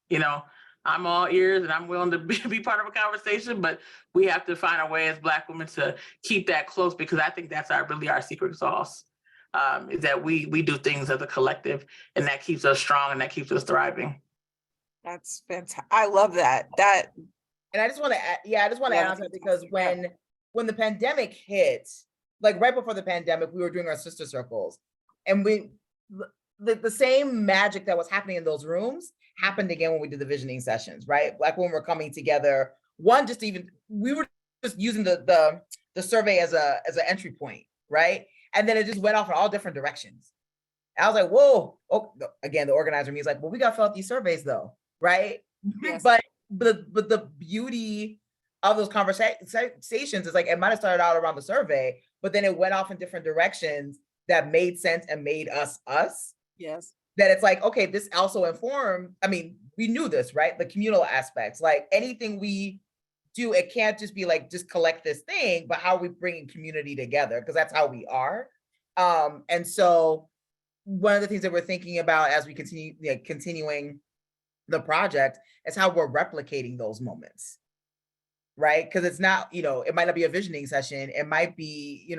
I'm all ears and I'm willing to be part of a conversation, but we have to find a way as Black women to keep that close, because I think that's really our secret sauce, is that we do things as a collective, and that keeps us strong and that keeps us thriving. That's fantastic. I love that. And I just want to add, add on to that, because when the pandemic hit, like right before the pandemic, we were doing our sister circles, and the same magic that was happening in those rooms happened again when we did the visioning sessions, right? Black women were coming together. We were just using the the survey as an entry point, right? And then it just went off in all different directions. I was like, whoa. Oh, again, the organizer me is like, well, we got to fill out these surveys though, right? Yes. But the beauty of those conversations is like, it might have started out around the survey, but then it went off in different directions that made sense and made us. Yes. That it's like, okay, this also informed, I mean, we knew this, right? The communal aspects, like anything we do, it can't just be like, just collect this thing, but how are we bringing community together? Because that's how we are. And so one of the things that we're thinking about as we continue, continuing the project is how we're replicating those moments, right? Because it's not, it might not be a visioning session. It might be,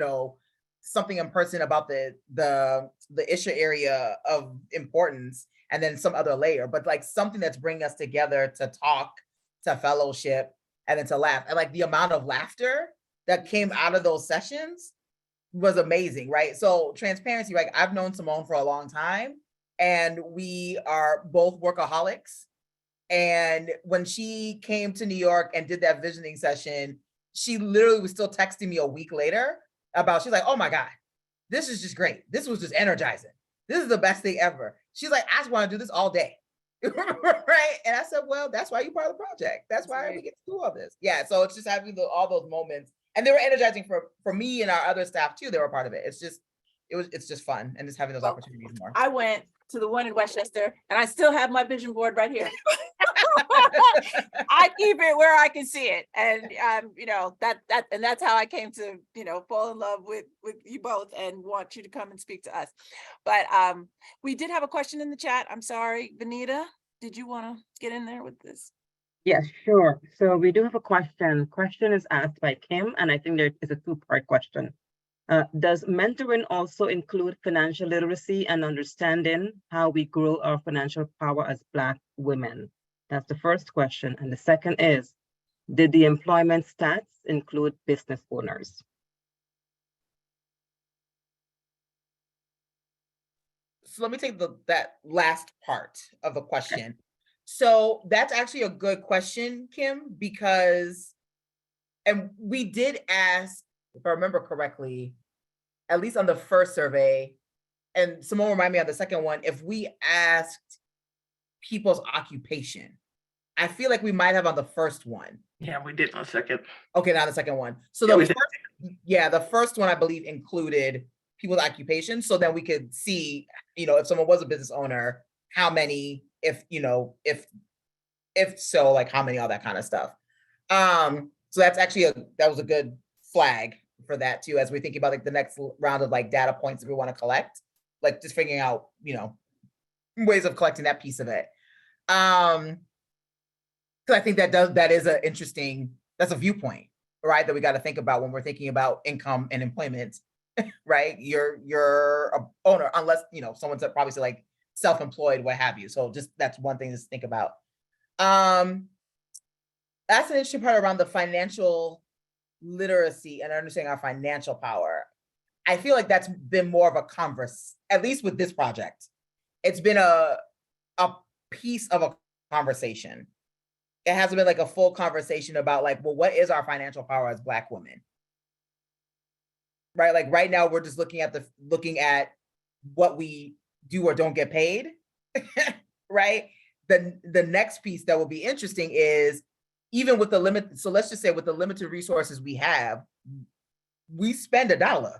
something in person about the issue area of importance, and then some other layer, but like something that's bringing us together to talk, to fellowship, and then to laugh. And like the amount of laughter that came out of those sessions was amazing, right? So transparency, like I've known Simone for a long time, and we are both workaholics. And when she came to New York and did that visioning session, she literally was still texting me a week later about, she's like, oh my God, this is just great. This was just energizing. This is the best thing ever. She's like, I just want to do this all day. Right. And I said, well, that's why you're part of the project. That's why we get to do all this. Yeah. So it's just having all those moments. And they were energizing for me and our other staff too. They were part of it. It's just fun. And just having those opportunities more. I went to the one in Westchester and I still have my vision board right here. I keep it where I can see it. And and that's how I came to, fall in love with you both and want you to come and speak to us. But we did have a question in the chat. I'm sorry, Vanita, did you want to get in there with this? Yes, sure. So we do have a question. Question is asked by Kim, and I think there is a two-part question. Does mentoring also include financial literacy and understanding how we grow our financial power as Black women? That's the first question. And the second is, did the employment stats include business owners? So let me take that last part of the question. So that's actually a good question, Kim, because, and we did ask, if I remember correctly, at least on the first survey, and Simone remind me on the second one, if we asked people's occupation, I feel like we might have on the first one. Yeah, we did on the second. Okay, now the second one. So Yeah, the first one I believe included people's occupation. So then we could see, if someone was a business owner, how many, if so, like how many, all that kind of stuff. So that's actually that was a good flag for that too, as we think about like the next round of like data points that we want to collect, like just figuring out, ways of collecting that piece of it. So I think that is that's a viewpoint, right? That we got to think about when we're thinking about income and employment, right? You're a owner, unless, someone's probably say like self-employed, what have you. So just, that's one thing to think about. That's an interesting part around the financial literacy and understanding our financial power. I feel like that's been more of a converse, at least with this project. It's been a piece of a conversation. It hasn't been like a full conversation about like, well, what is our financial power as Black women? Right? Like right now we're just looking at what we do or don't get paid, right? The next piece that will be interesting is, even with the limit, so let's just say with the limited resources we have, we spend $1,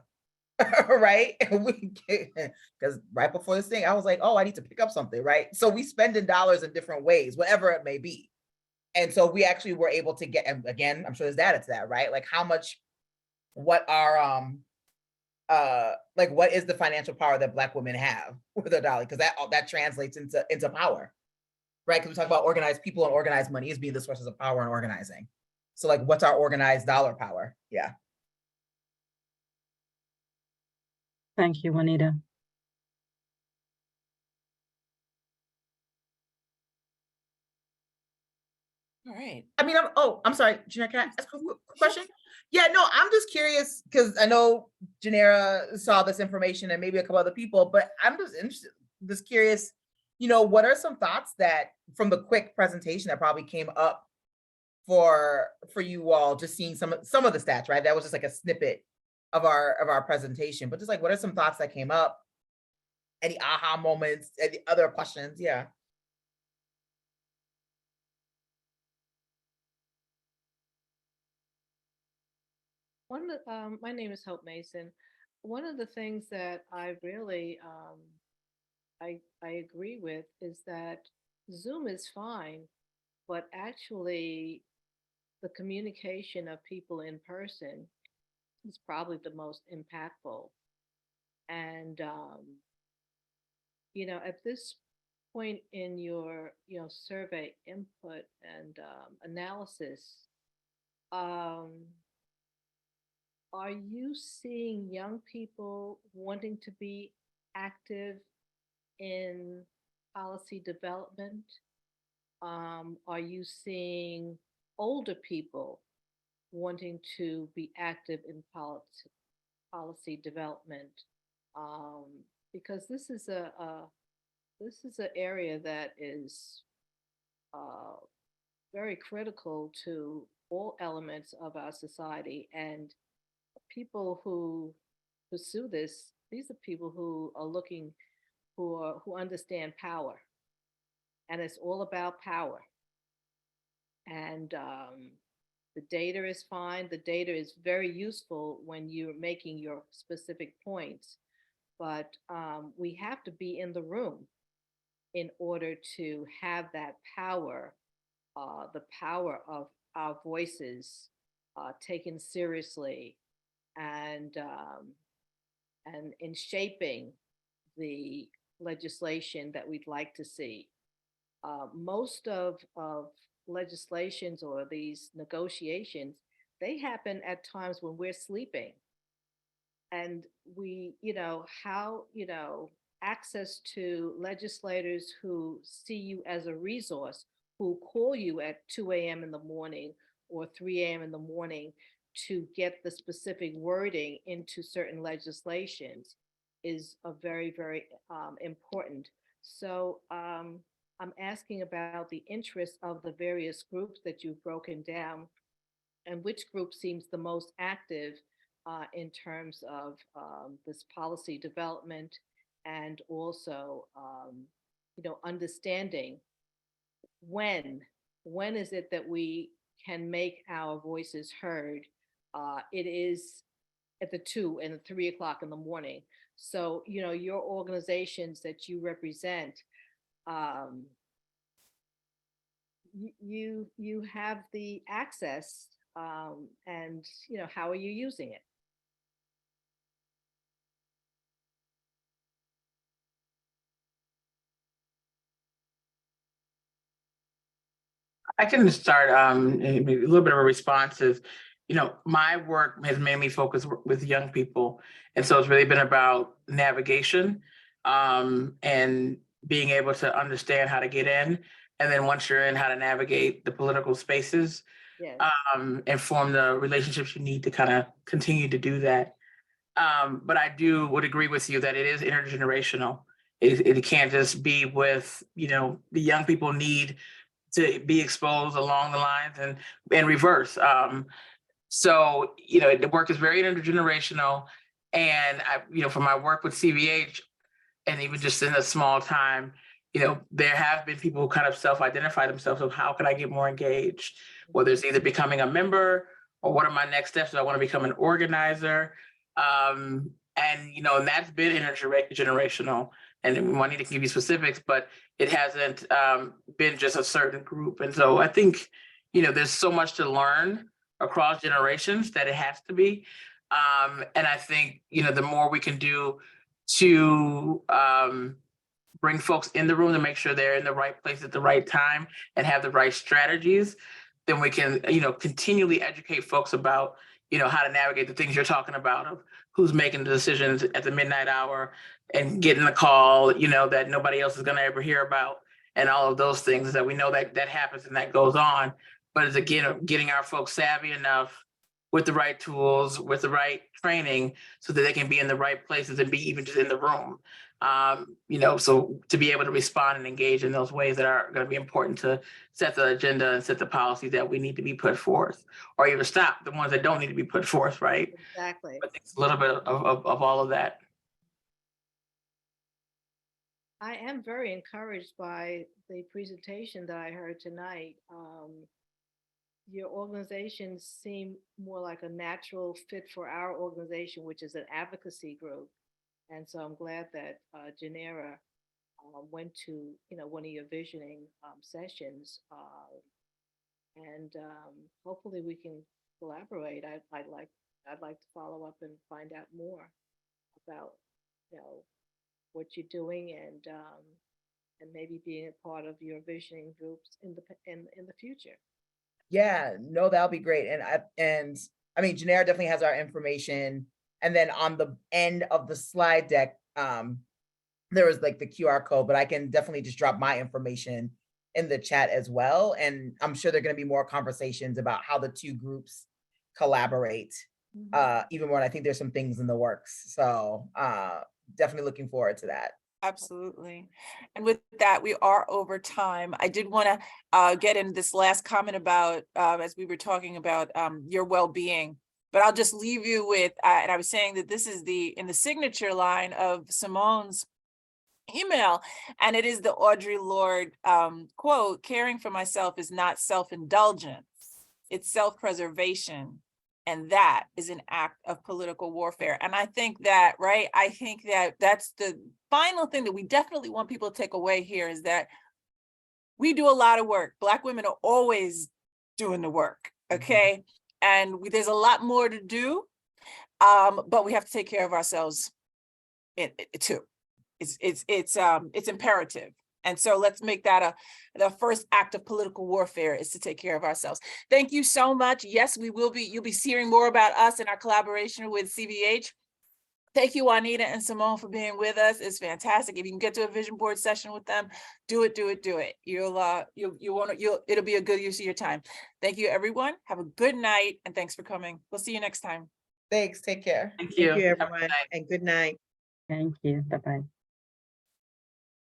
right? Because right before this thing, I was like, oh, I need to pick up something, right? So we spend in dollars in different ways, whatever it may be. And so we actually were able to get, and again, I'm sure there's data to that, right? Like how much, what are, like what is the financial power that Black women have with a dollar? Because that translates into power, right? Because we talk about organized people and organized money as being the sources of power and organizing. So like, what's our organized dollar power? Yeah. Thank you, Juanita. All right. I mean, I'm sorry, Janera, can I ask a quick question? Yeah, no, I'm just curious because I know Janera saw this information and maybe a couple other people, but I'm just interested, just curious, what are some thoughts that from the quick presentation that probably came up for you all, just seeing some of the stats, right? That was just like a snippet of our presentation, but just like, what are some thoughts that came up? Any aha moments, any other questions? Yeah. My name is Hope Mason. One of the things that I really, I agree with is that Zoom is fine, but actually the communication of people in person is probably the most impactful. And, at this point in your, survey input and analysis, um, are you seeing young people wanting to be active in policy development? Are you seeing older people wanting to be active in policy development? Um, because this is an area that is uh, very critical to all elements of our society, and people who pursue this, these are people who are looking, who understand power, and it's all about power. And the data is fine. The data is very useful when you're making your specific points, but we have to be in the room in order to have that power, the power of our voices taken seriously, and in shaping the legislation that we'd like to see. Most of legislations or these negotiations, they happen at times when we're sleeping. And we, access to legislators who see you as a resource, who call you at 2 a.m. in the morning or 3 a.m. in the morning to get the specific wording into certain legislations, is a very, very important. So I'm asking about the interests of the various groups that you've broken down, and which group seems the most active in terms of this policy development, and also, understanding when is it that we can make our voices heard. It is at the 2 and the 3 o'clock in the morning. So, your organizations that you represent, you have the access, and how are you using it? I can start maybe a little bit of a response is, my work has mainly focused with young people. And so it's really been about navigation and being able to understand how to get in. And then once you're in, how to navigate the political spaces Yes. and form the relationships you need to kind of continue to do that. But I would agree with you that it is intergenerational. It can't just be with, the young people need to be exposed along the lines and reverse. So, the work is very intergenerational. And from my work with CVH, and even just in a small time, there have been people who kind of self-identify themselves of how can I get more engaged, whether it's either becoming a member or what are my next steps? Do I want to become an organizer? And that's been intergenerational. And I need to give you specifics, but it hasn't been just a certain group. And so I think, there's so much to learn across generations that it has to be. And I think, the more we can do to bring folks in the room to make sure they're in the right place at the right time and have the right strategies, then we can, continually educate folks about, how to navigate the things you're talking about, of who's making the decisions at the midnight hour and getting the call, that nobody else is going to ever hear about, and all of those things that we know that happens and that goes on. But it's, again, getting our folks savvy enough with the right tools, with the right training, so that they can be in the right places and be even just in the room. You know, so to be able to respond and engage in those ways that are going to be important to set the agenda and set the policies that we need to be put forth, or even stop the ones that don't need to be put forth, right? Exactly. But it's a little bit of all of that. I am very encouraged by the presentation that I heard tonight. Your organizations seem more like a natural fit for our organization, which is an advocacy group. And so I'm glad that Janera went to, one of your visioning sessions. And hopefully we can collaborate. I'd like to follow up and find out more about, what you're doing and maybe being a part of your visioning groups in the future. Yeah, no, that'll be great. And I mean, Janera definitely has our information. And then on the end of the slide deck, there was like the QR code, but I can definitely just drop my information in the chat as well. And I'm sure there are going to be more conversations about how the two groups collaborate, even more. And I think there's some things in the works. So definitely looking forward to that. Absolutely. And with that, we are over time. I did want to get in this last comment about, as we were talking about your well-being, but I'll just leave you with, and I was saying that this is in the signature line of Simone's email, and it is the Audre Lorde quote, "Caring for myself is not self-indulgence, it's self-preservation. And that is an act of political warfare." And I think that, right, I think that that's the final thing that we definitely want people to take away here, is that we do a lot of work. Black women are always doing the work, okay? And there's a lot more to do, but we have to take care of ourselves too. It's imperative. And so let's make that the first act of political warfare, is to take care of ourselves. Thank you so much. Yes, you'll be hearing more about us and our collaboration with CVH. Thank you, Juanita and Simone, for being with us. It's fantastic. If you can get to a vision board session with them, do it. It'll be a good use of your time. Thank you, everyone. Have a good night, and thanks for coming. We'll see you next time. Thanks. Take care. Thank you. Thank you, Have a good everyone, night. and good night. Thank you. Bye-bye.